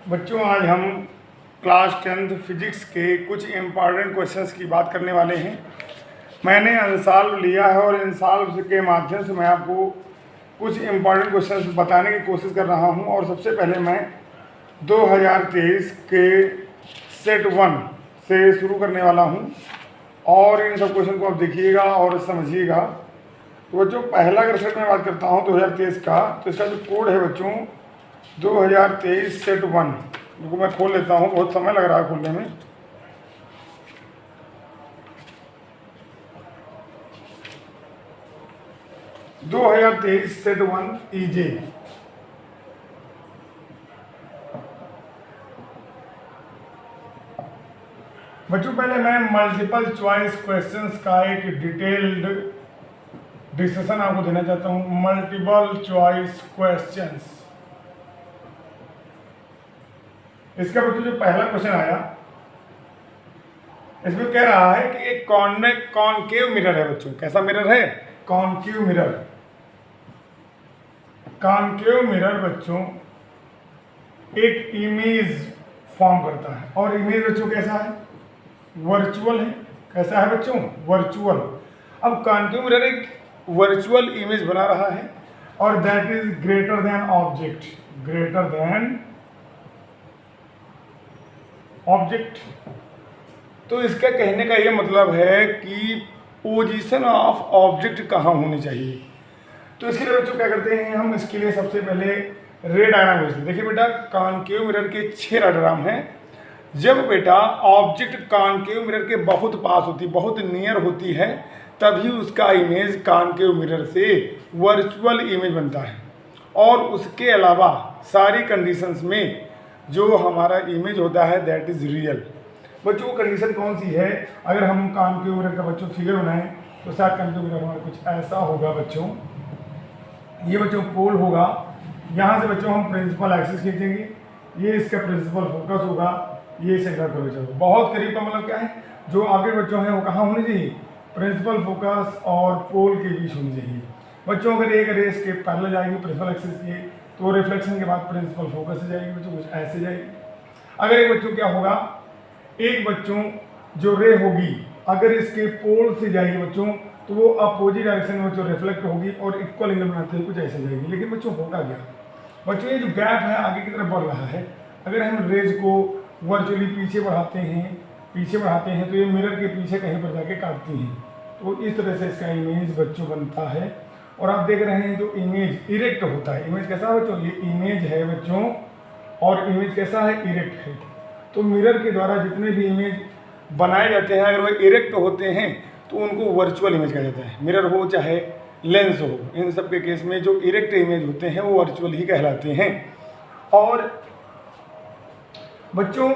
बच्चों, आज हम क्लास 10th फिजिक्स के कुछ इम्पॉर्टेंट क्वेश्चंस की बात करने वाले हैं। मैंने अनसॉल्व लिया है और इनसॉल्व के माध्यम से मैं आपको कुछ इम्पॉर्टेंट क्वेश्चंस बताने की कोशिश कर रहा हूं। और सबसे पहले मैं 2023 के सेट 1 से शुरू करने वाला हूं और इन सब क्वेश्चन को आप देखिएगा और समझिएगा। तो बच्चों, पहला अगर सेट में बात करता हूं 2023 का, तो इसका जो कोड है बच्चों 2023 सेट 1, जिसको मैं खोल लेता हूँ, बहुत समय लग रहा है खोलने में। दो 2023 सेट 1 ईजे। बच्चों, पहले मैं मल्टीपल चॉइस क्वेश्चंस का एक डिटेल्ड डिस्कशन आपको देना चाहता हूँ। मल्टीपल चॉइस क्वेश्चंस, इसका बच्चों जो पहला क्वेश्चन आया, इसमें कह रहा है कि एक कॉनकेव मिरर है बच्चों। कैसा मिरर है? Concave mirror. कॉनकेव मिरर बच्चों एक इमेज फॉर्म करता है और इमेज बच्चों कैसा है? वर्चुअल है। कैसा है बच्चों? वर्चुअल। अब कॉनकेव मिरर एक वर्चुअल इमेज बना रहा है और that is greater than object. Greater than object. तो इसका कहने का ये मतलब है कि पोजीशन ऑफ ऑब्जेक्ट कहाँ होनी चाहिए। तो इसके लिए बच्चों क्या करते हैं हम? इसके लिए सबसे पहले रे डायग्राम भेजते हैं। देखिए बेटा, कॉनकेव मिरर के 6 डायग्राम हैं। जब बेटा ऑब्जेक्ट कॉनकेव मिरर के बहुत पास होती, बहुत नियर होती है, तभी उसका इमेज कॉनकेव मिरर से वर्चुअल इमेज बनता है। और उसके अलावा सारी कंडीशंस में जो हमारा इमेज होता है दैट इज रियल। बच्चों, कंडीशन कौन सी है? अगर हम कॉनकेव मिरर का बच्चों फिगर बनाएं तो शायद कॉनकेव मिरर हमारा कुछ ऐसा होगा बच्चों। ये बच्चों पोल होगा। यहाँ से बच्चों हम प्रिंसिपल एक्सिस खींचेंगे, ये इसका प्रिंसिपल फोकस होगा, ये सेंटर कर्वेचर होगा। बहुत करीब का मतलब क्या है? जो आगे बच्चों है वो कहाँ होनी चाहिए? प्रिंसिपल फोकस और पोल के बीच होनी चाहिए। बच्चों, अगर एक रेस के पैरेलल जाएगी प्रिंसिपल एक्सिस के, तो रिफ्लेक्शन के बाद प्रिंसिपल फोकस से जाएगी बच्चों, कुछ ऐसे जाएगी। अगर एक बच्चों क्या होगा, एक बच्चों जो रे होगी अगर इसके पोल से जाएगी बच्चों, तो वो अपोजिट डायरेक्शन में बच्चों रिफ्लेक्ट होगी और इक्वल एंगल बनाते हुए कुछ ऐसे जाएगी। लेकिन बच्चों होगा क्या? बच्चों, ये जो गैप है आगे की तरफ बढ़ रहा है। अगर हम रेज को वर्चुअली पीछे बढ़ाते हैं तो ये मिरर के पीछे कहीं पर जाके काटती हैं। तो इस तरह से इसका इमेज बच्चों बनता है। और आप देख रहे हैं जो इमेज इरेक्ट होता है, इमेज कैसा है बच्चों? ये इमेज है बच्चों, और इमेज कैसा है? इरेक्ट है। तो मिरर के द्वारा जितने भी इमेज बनाए जाते हैं, अगर वो इरेक्ट होते हैं तो उनको वर्चुअल इमेज कहा जाता है। मिरर हो चाहे लेंस हो, इन सब के केस में जो इरेक्ट इमेज होते हैं वो वर्चुअल ही कहलाते हैं। और बच्चों,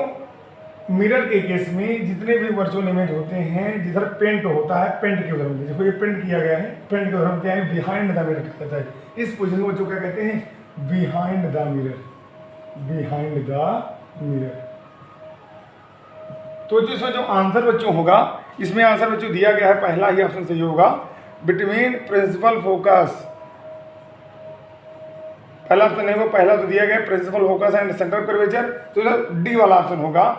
मिरर के केस में जितने भी वर्चुअल इमेज होते हैं, जिधर पेंट होता है, पेंट के उदाहरण देखो, ये पेंट किया गया है, पेंट के उदाहरण क्या है? बिहाइंड द मिरर कहा जाता है। इस पोजीशन को बच्चों क्या कहते हैं? Behind the mirror. Behind the mirror. तो जो इसमें जो आंसर बच्चों होगा, इसमें आंसर बच्चों दिया गया है, पहला ही ऑप्शन सही होगा, बिटवीन प्रिंसिपल फोकस। पहला ऑप्शन नहीं होगा, पहला तो दिया गया principal focus and centre curvature, तो डी वाला ऑप्शन होगा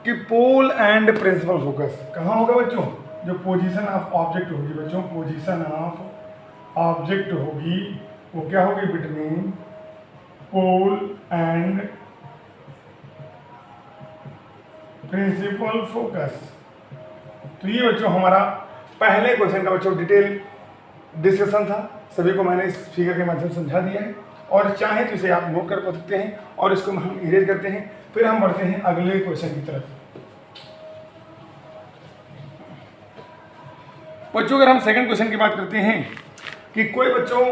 कि पोल एंड प्रिंसिपल फोकस। कहाँ होगा बच्चों? जो पोजीशन ऑफ ऑब्जेक्ट होगी बच्चों, पोजीशन ऑफ ऑब्जेक्ट होगी वो क्या होगी? Between pole and principal focus. तो ये बच्चों हमारा पहले क्वेश्चन का बच्चों डिटेल डिस्कशन था। सभी को मैंने इस फिगर के माध्यम से समझा दिया है, और चाहे तो इसे आप नोट कर सकते हैं और इसको हम इरेज करते हैं। फिर हम बढ़ते हैं अगले क्वेश्चन की तरफ। बच्चों, अगर हम सेकंड क्वेश्चन की बात करते हैं कि कोई बच्चों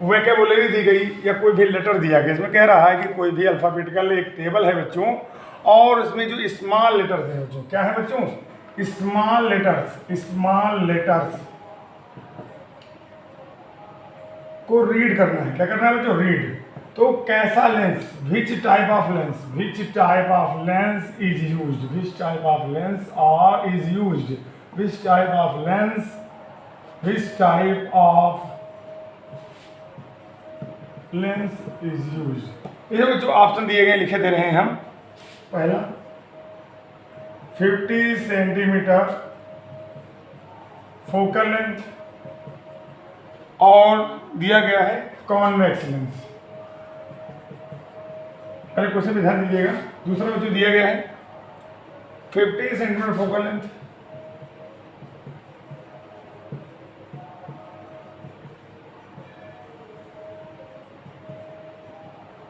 वोकैबुलरी दी गई या कोई भी लेटर दिया गया, इसमें कह रहा है कि कोई भी अल्फाबेटिकल एक टेबल है बच्चों, और उसमें जो स्मॉल लेटर्स हैं बच्चों, क्या है बच्चों? Small letters. स्मॉल लेटर्स को रीड करना है। क्या करना है बच्चों? रीड। तो कैसा lens? Which type of lens? Which type of lens is used? Which type of lens are is used? Which type of lens? Which type of lens is used? ये जो ऑप्शन दिए गए लिखे दे रहे हैं हम। पहला 50 सेंटीमीटर फोकल लेंथ और दिया गया है कॉन्वेक्स लेंस। पहले क्वेश्चन पे ध्यान दीजिएगा। दूसरा जो दिया गया है 50 centimetre focal length,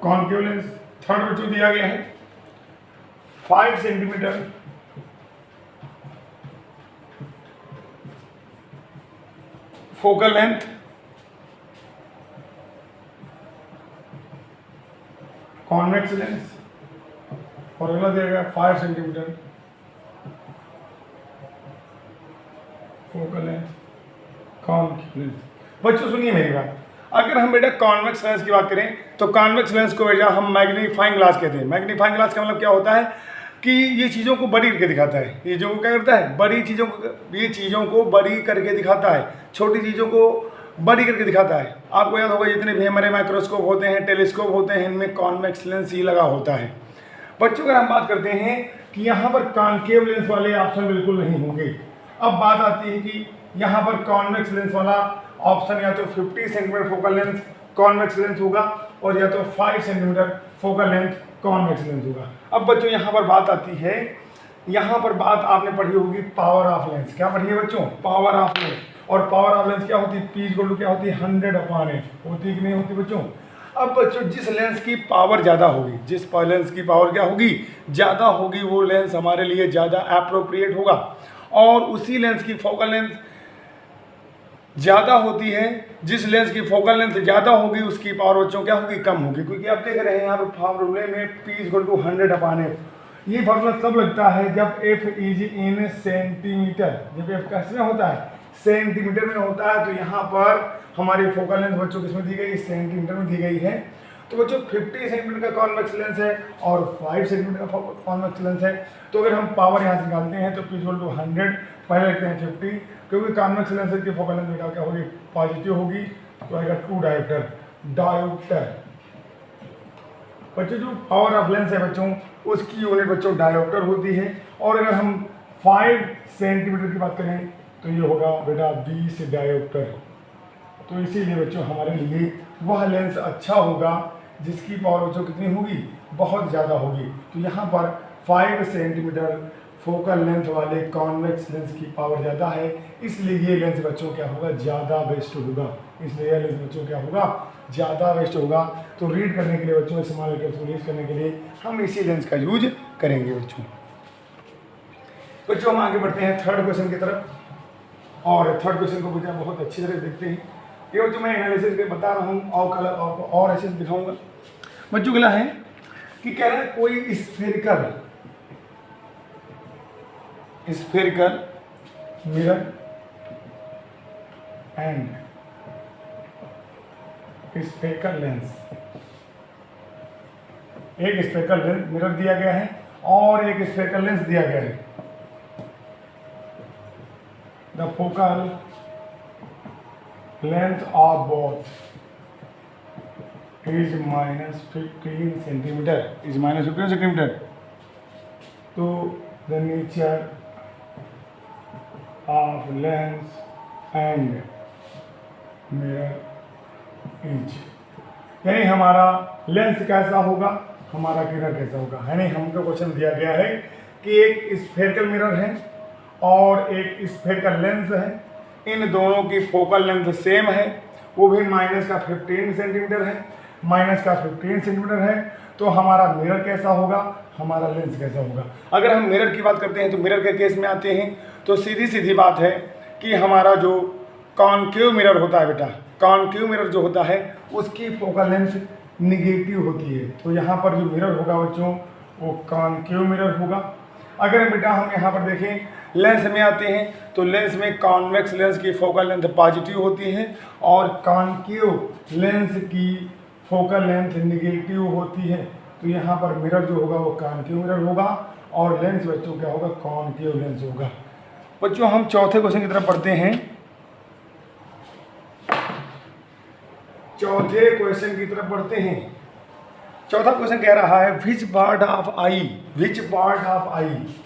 concave lens. Third जो दिया गया है 5 centimetre focal length, convex lens. और अगला दिया गया 5 centimetre focal length, concave lens. बच्चों सुनिए मेरी बात, अगर हम बेटा कॉन्वेक्स लेंस की बात करें तो कॉन्वेक्स लेंस को बेटा हम मैग्नीफाइंग ग्लास कहते हैं। मैग्नीफाइंग ग्लास का मतलब क्या होता है कि ये चीज़ों को बड़ी करके दिखाता है। ये जो क्या करता है, बड़ी चीज़ों को, ये चीज़ों को बड़ी करके दिखाता है, छोटी चीज़ों को बड़ी करके दिखाता है। आपको याद होगा जितने भी हमारे माइक्रोस्कोप होते हैं, टेलीस्कोप होते हैं, इनमें कॉन्वेक्स लेंस ही लगा होता है। बच्चों अगर हम बात करते हैं कि यहाँ पर कॉन्केव लेंस वाले ऑप्शन बिल्कुल नहीं होंगे। अब बात आती है कि यहाँ पर कॉन्वेक्स लेंस वाला ऑप्शन या तो 50 centimetre focal length convex lens होगा और या तो 5 centimetre focal length convex lens होगा। अब बच्चों यहाँ पर बात आती है, यहाँ पर बात आपने पढ़ी होगी पावर ऑफ लेंस। क्या पढ़ी है बच्चों? Power of lens. और पावर ऑफ लेंस क्या होती है? P इक्वल टू क्या होती है? 100/f होती कि नहीं होती बच्चों? अब बच्चों जिस लेंस की पावर ज़्यादा होगी, जिस लेंस की पावर क्या होगी? ज़्यादा होगी, वो लेंस हमारे लिए ज़्यादा एप्रोप्रिएट होगा। और उसी लेंस की फोकल लेंथ ज़्यादा होती है, जिस लेंस की फोकल लेंथ ज़्यादा होगी उसकी पावर बच्चों क्या होगी? कम होगी। क्योंकि आप देख रहे हैं यहाँ पर फार्मूले में P इक्वल टू 100/f। ये फार्मूला तब लगता है जब f इज इन सेंटीमीटर। जब f कैसे होता है? सेंटीमीटर में होता है। तो यहाँ पर हमारी फोकल लेंथ बच्चों किसमें दी गई? सेंटीमीटर में दी गई है। तो बच्चों 50 सेंटीमीटर का कॉन्वेक्स लेंस है और 5 सेंटीमीटर का कॉन्वेक्स लेंस है। तो अगर हम पावर यहाँ से निकालते हैं तो P इक्वल टू 100, पहले लिखते हैं 50, क्योंकि कॉन्वेक्स लेंस की फोकल लेंथ बेटा क्या होगी? पॉजिटिव होगी। तो आएगा 2 डायोप्टर। बच्चों जो पावर ऑफ लेंस है बच्चों उसकी यूनिट बच्चों डायोप्टर होती है। और अगर हम 5 सेंटीमीटर की बात करें तो ये होगा बेटा 20 डायोप्टर। तो इसीलिए बच्चों हमारे लिए वह लेंस अच्छा होगा जिसकी पावर बच्चों कितनी होगी? बहुत ज़्यादा होगी। तो यहाँ पर 5 सेंटीमीटर फोकल लेंथ वाले कॉन्वेक्स लेंस की पावर ज़्यादा है, इसलिए ये लेंस बच्चों क्या होगा? ज़्यादा बेस्ट होगा। इसलिए यह लेंस बच्चों क्या होगा? ज़्यादा बेस्ट होगा। तो रीड करने के लिए बच्चों, स्मॉल लेटर्स को रीड करने के लिए हम इसी लेंस का यूज करेंगे बच्चों। बच्चों हम आगे बढ़ते हैं थर्ड क्वेश्चन की तरफ। और थर्ड क्वेश्चन को मुझे बहुत अच्छी तरह देखते हैं। ये बच्चों मैं एनालिसिस के बता रहा हूँ और कलर और ऐसे दिखाऊंगा। बच्चों अगला है कि कह रहा है कोई spherical mirror and spherical lens. एक स्फेरिकल मिरर दिया गया है और एक स्फेरिकल लेंस दिया गया है। The focal length of both is -15 centimeter, is -15 centimeter. So the nature of lens and mirror is, यानी हमारा लेंस कैसा होगा, हमारा मिरर कैसा होगा। यानी हमको क्वेश्चन दिया गया है कि एक स्फेरिकल मिरर है और एक स्फेरिकल लेंस है, इन दोनों की फोकल लेंथ सेम है, वो भी -15 सेंटीमीटर है, -15 सेंटीमीटर है। तो हमारा मिरर कैसा होगा, हमारा लेंस कैसा होगा। अगर हम मिरर की बात करते हैं तो मिरर के केस में आते हैं तो सीधी सीधी बात है कि हमारा जो कॉन्केव मिरर होता है बेटा, कॉन्केव मिरर जो होता है उसकी फोकल लेंथ निगेटिव होती है। तो यहाँ पर जो मिरर होगा बच्चों वो कॉन्केव मिरर होगा। अगर बेटा हम यहाँ पर देखें लेंस में आते हैं तो लेंस में कॉन्वेक्स लेंस की फोकल लेंथ पॉजिटिव होती है और कॉन्केव लेंस की फोकल लेंथ निगेटिव होती है। तो यहाँ पर मिरर जो होगा वो कॉन्केव मिरर होगा और लेंस बच्चों क्या होगा? कॉन्केव लेंस होगा। बच्चों हम चौथे क्वेश्चन की तरफ पढ़ते हैं। चौथे क्वेश्चन की तरफ पढ़ते हैं। चौथा क्वेश्चन कह रहा है विच पार्ट ऑफ आई